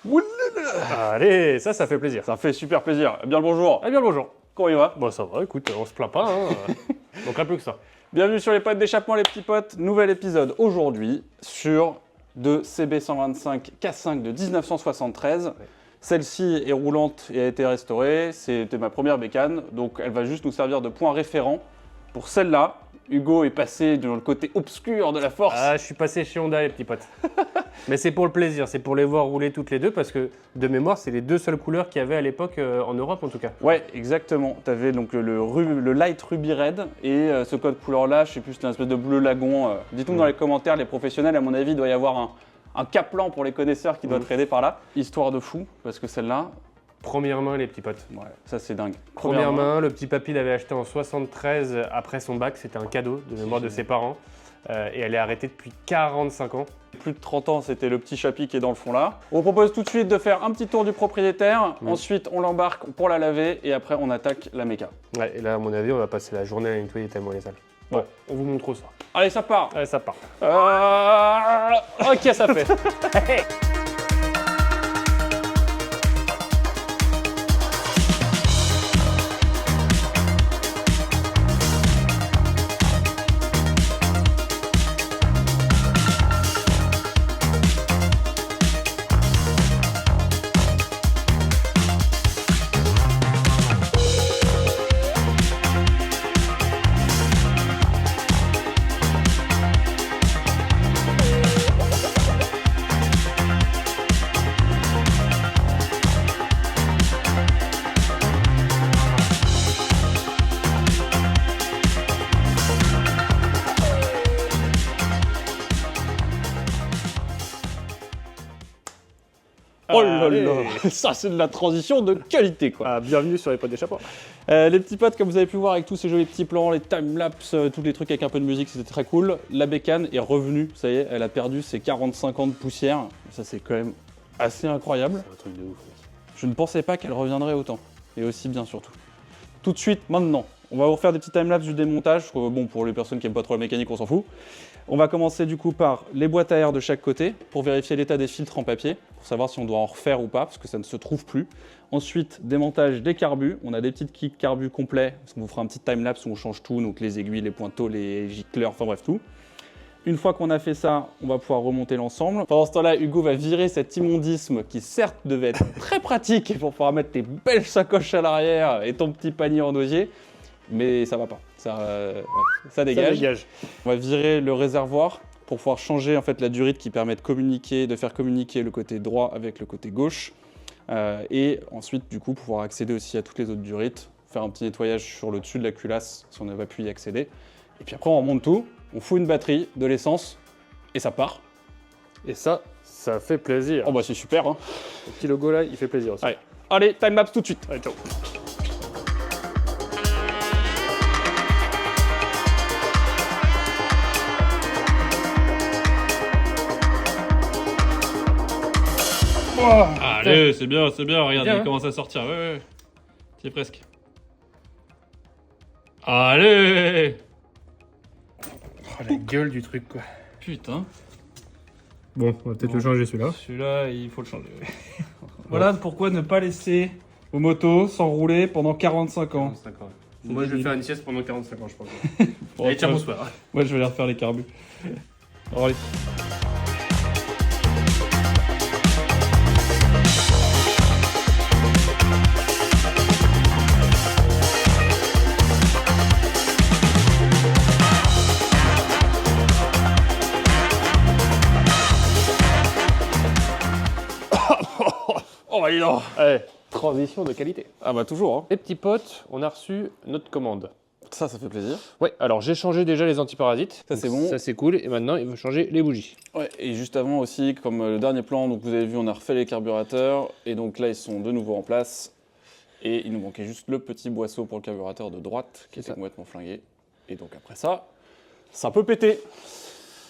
Oulala. Allez, ça fait plaisir. Ça fait super plaisir. Eh bien le bonjour. Eh bien, le bonjour. Comment il va? Bon, ça va, écoute, on se plaint pas. Hein. Donc, un peu que ça. Bienvenue sur les potes d'échappement, les petits potes. Nouvel épisode aujourd'hui sur de CB125 K5 de 1973. Celle-ci est roulante et a été restaurée. C'était ma première bécane, donc elle va juste nous servir de point référent. Pour celle-là, Hugo est passé dans le côté obscur de la force. Ah, je suis passé chez Honda, les petits potes. Mais c'est pour le plaisir, c'est pour les voir rouler toutes les deux, parce que de mémoire, c'est les deux seules couleurs qu'il y avait à l'époque, en Europe en tout cas. Ouais, exactement. Tu avais donc le Light Ruby Red et ce code couleur-là, je sais plus, c'était une espèce de bleu lagon. Dites-nous dans les commentaires, les professionnels, à mon avis, il doit y avoir un Kaplan pour les connaisseurs qui doit trader par là. Histoire de fou, parce que celle-là, Première main, les petits potes. ouais, ça c'est dingue. Première main, le petit papy l'avait acheté en 73 après son bac, c'était un cadeau de mémoire de ses parents. Et elle est arrêtée depuis 45 ans. Plus de 30 ans, c'était le petit chapitre qui est dans le fond là. On vous propose tout de suite de faire un petit tour du propriétaire. Ensuite, on l'embarque pour la laver et après, on attaque la méca. Ouais, et là, à mon avis, on va passer la journée à la nettoyer tellement elle est sale. Bon, on vous montre ça. Allez, ça part. Allez, ça part. Ok, ça fait. Oh là là, ça c'est de la transition de qualité quoi. Ah, bienvenue sur les potes d'échappement. Les petits potes, comme vous avez pu voir avec tous ces jolis petits plans, les timelapses, tous les trucs avec un peu de musique, c'était très cool. La bécane est revenue, ça y est, elle a perdu ses 45 ans de poussière. Ça c'est quand même assez incroyable. C'est un truc de ouf. Je ne pensais pas qu'elle reviendrait autant, et aussi bien surtout. Tout de suite, maintenant, on va vous refaire des petits timelapses du démontage. Bon, pour les personnes qui n'aiment pas trop la mécanique, on s'en fout. On va commencer du coup par les boîtes à air de chaque côté pour vérifier l'état des filtres en papier, pour savoir si on doit en refaire ou pas, parce que ça ne se trouve plus. Ensuite, démontage des carbus. On a des petites kits carbus complets, parce qu'on vous fera un petit timelapse où on change tout, donc les aiguilles, les pointeaux, les gicleurs, enfin bref tout. Une fois qu'on a fait ça, on va pouvoir remonter l'ensemble. Pendant ce temps-là, Hugo va virer cet immondisme qui certes devait être très pratique pour pouvoir mettre tes belles sacoches à l'arrière et ton petit panier en osier, mais ça va pas. Ça dégage. On va virer le réservoir pour pouvoir changer en fait la durite qui permet de faire communiquer le côté droit avec le côté gauche. Et ensuite, du coup, pouvoir accéder aussi à toutes les autres durites, faire un petit nettoyage sur le dessus de la culasse si on n'a pas pu y accéder. Et puis après, on remonte tout, on fout une batterie, de l'essence, et ça part. Et ça fait plaisir. Oh bah c'est super hein. Le petit logo là, il fait plaisir aussi. Allez, timelapse tout de suite. Allez, ciao. Allez, c'est bien, regarde, Bien, il hein. commence à sortir, ouais. C'est presque. Allez. Oh, la gueule du truc quoi. Putain. Bon, on va peut-être le changer celui-là. Celui-là, il faut le changer. Voilà pourquoi ne pas laisser vos motos s'enrouler pendant 45 ans. Moi je vais faire une sieste pendant 45 ans je pense. Bon, Allez, tiens, bonsoir. Moi, je vais aller refaire les carbus. Alors, allez. Oh, bah, dis donc. Allez, transition de qualité. Ah bah toujours, hein. Les petits potes, on a reçu notre commande. Ça fait plaisir. Ouais, alors j'ai changé déjà les antiparasites. Ça, Donc, c'est bon. Ça c'est cool. Et maintenant, il faut changer les bougies. Ouais, et juste avant aussi, comme le dernier plan, donc vous avez vu, on a refait les carburateurs, et donc là, ils sont de nouveau en place. Et il nous manquait juste le petit boisseau pour le carburateur de droite, qui était complètement flingué. Et donc après ça, ça peut péter.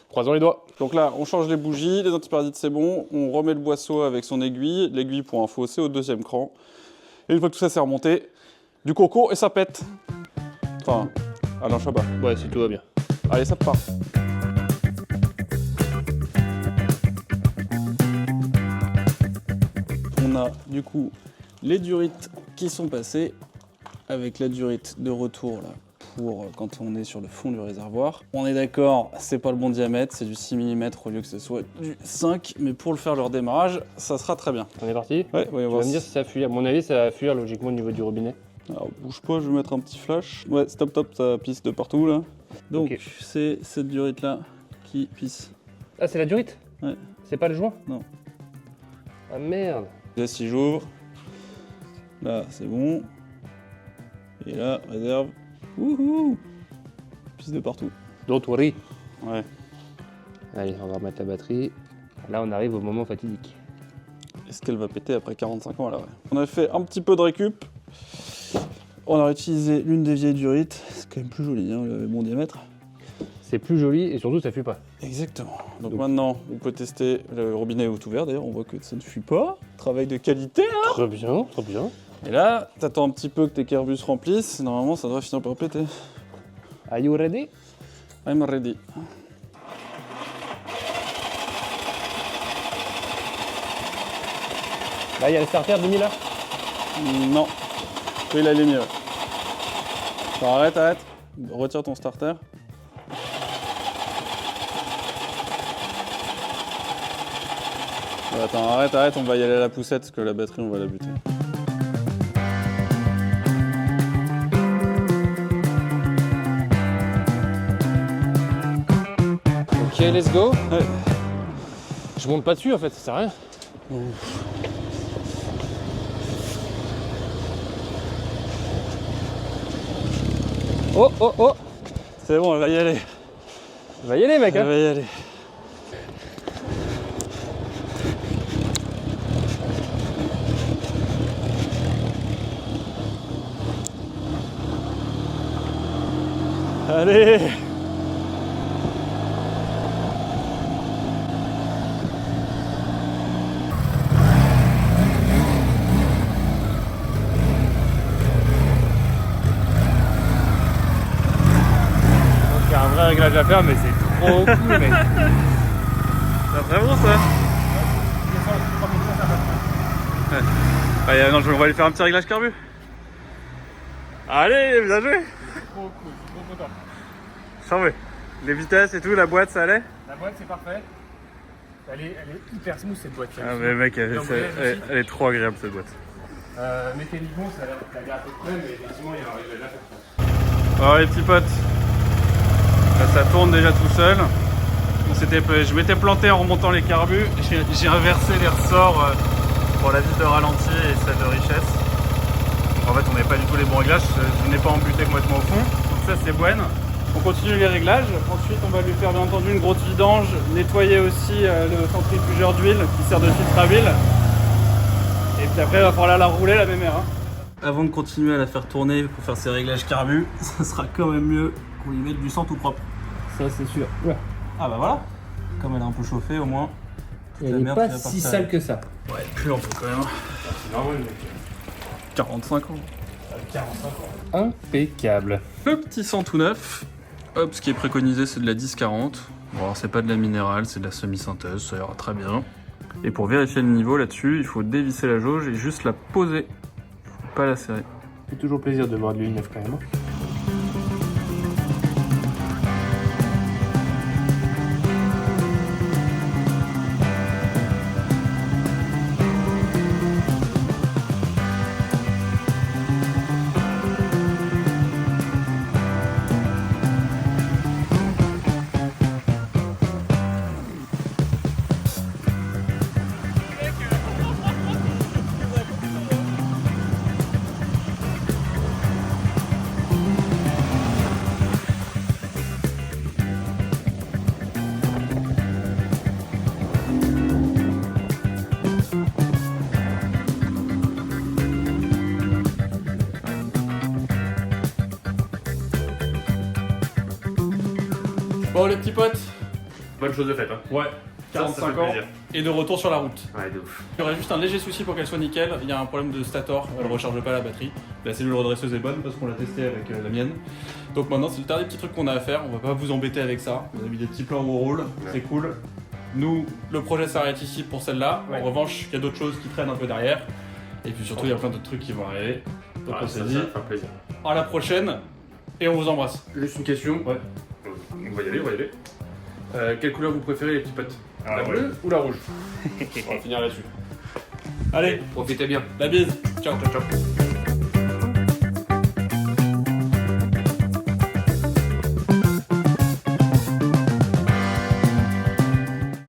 Croisons les doigts. Donc là, on change les bougies, les antiparasites c'est bon, on remet le boisseau avec son aiguille, l'aiguille pour info c'est au deuxième cran. Et une fois que tout ça s'est remonté, du coco et ça pète. Enfin, Alain Chabat. Ouais, si tout va bien. Allez, ça part. on a du coup les durites qui sont passées avec la durite de retour là pour quand on est sur le fond du réservoir. On est d'accord, c'est pas le bon diamètre, c'est du 6 mm au lieu que ce soit du 5, mais pour le faire le redémarrage, ça sera très bien. On est parti? Ouais, voyons Tu voir vas me dire si ça fuit. À mon avis, ça va fuir logiquement au niveau du robinet. Alors bouge pas, je vais mettre un petit flash. Ouais, stop, ça pisse de partout là. Donc Ok. c'est cette durite là qui pisse. Ah, c'est la durite? Ouais. C'est pas le joint? Non. Ah merde. Là si j'ouvre, là c'est bon. Et là, réserve. Wouhou! Pisse de partout. Don't worry. Ouais. Allez, on va remettre la batterie. Là, on arrive au moment fatidique. Est-ce qu'elle va péter après 45 ans à l'arrêt? On a fait un petit peu de récup. On a réutilisé l'une des vieilles durites. C'est quand même plus joli, hein, le bon diamètre. C'est plus joli et surtout, ça fuit pas. Exactement. Donc maintenant, on peut tester le robinet est tout ouvert. D'ailleurs, on voit que ça ne fuit pas. Travail de qualité, hein. Très bien, très bien. Et là, t'attends un petit peu que tes carbus se remplissent. Normalement, ça devrait finir par péter. Are you ready? I'm ready. Là, il y a le starter de 1000 là. Non. Oui, là, il est mieux. Alors, arrête. Retire ton starter. Attends, arrête, on va y aller à la poussette parce que la batterie, on va la buter. Ok, let's go. Ouais. Je monte pas dessus en fait, ça sert à rien. Oh. C'est bon, elle va y aller. Va y aller, mec. Elle Hein. va y aller. Allez! Il y a un vrai réglage à faire, mais c'est trop cool, mec. C'est vraiment ça? Ouais. Non, on va lui faire un petit réglage carbu. Allez, bien joué! Trop cool, trop content. Charmé. Les vitesses et tout, la boîte, ça allait? La boîte, c'est parfait. Elle est hyper smooth cette boîte. Ah mais mec, elle est trop agréable cette boîte. Mécaniquement, ça a l'air à peu près, mais effectivement, il y a un réglage à faire. Alors les petits potes, là, ça tourne déjà tout seul. Je m'étais planté en remontant les carbus, j'ai inversé les ressorts pour la vis de ralenti et celle de richesse. En fait on n'avait pas du tout les bons réglages, je n'ai pas embuté complètement au fond, donc ça c'est bueno. On continue les réglages, ensuite on va lui faire bien entendu une grosse vidange, nettoyer aussi le centrifugeur d'huile qui sert de filtre à huile. Et puis après il va falloir la rouler la mémère. Avant de continuer à la faire tourner pour faire ses réglages carbu, ça sera quand même mieux qu'on lui mette du sang tout propre. Ça, c'est sûr. Ouais. Ah bah voilà, comme elle est un peu chauffée au moins. Elle la n'est merde pas qui va si partir. sale que ça. Ouais, plus un peu quand même. C'est normal, mec. 45 ans. 45 ans. Impeccable. Le petit sang tout neuf. Hop, ce qui est préconisé c'est de la 10-40. Bon alors c'est pas de la minérale, c'est de la semi-synthèse, ça ira très bien. Et pour vérifier le niveau là-dessus, il faut dévisser la jauge et juste la poser. Faut pas la serrer. C'est toujours plaisir de voir de l'huile neuve quand même. Bon les petits potes, Bonne chose de faite, hein. ouais, Ça, ça 45 fait ans plaisir. et de retour sur la route. Ouais, de ouf. Il y aurait juste un léger souci pour qu'elle soit nickel, il y a un problème de stator, elle ne recharge pas la batterie. La cellule redresseuse est bonne parce qu'on l'a testée avec la mienne. Donc maintenant c'est le dernier petit truc qu'on a à faire, on va pas vous embêter avec ça. On a mis des petits plans au roule, c'est cool. Nous, le projet s'arrête ici pour celle-là. Ouais. En revanche, il y a d'autres choses qui traînent un peu derrière. Et puis surtout, il y a plein d'autres trucs qui vont arriver. Donc on s'est dit, un plaisir. à la prochaine et on vous embrasse. Juste une question. Ouais. On va y aller. Quelle couleur vous préférez les petits potes? Ah La ouais. bleue ou la rouge? On va finir là-dessus. Allez, Profitez bien. la bise. Ciao. Ciao, ciao.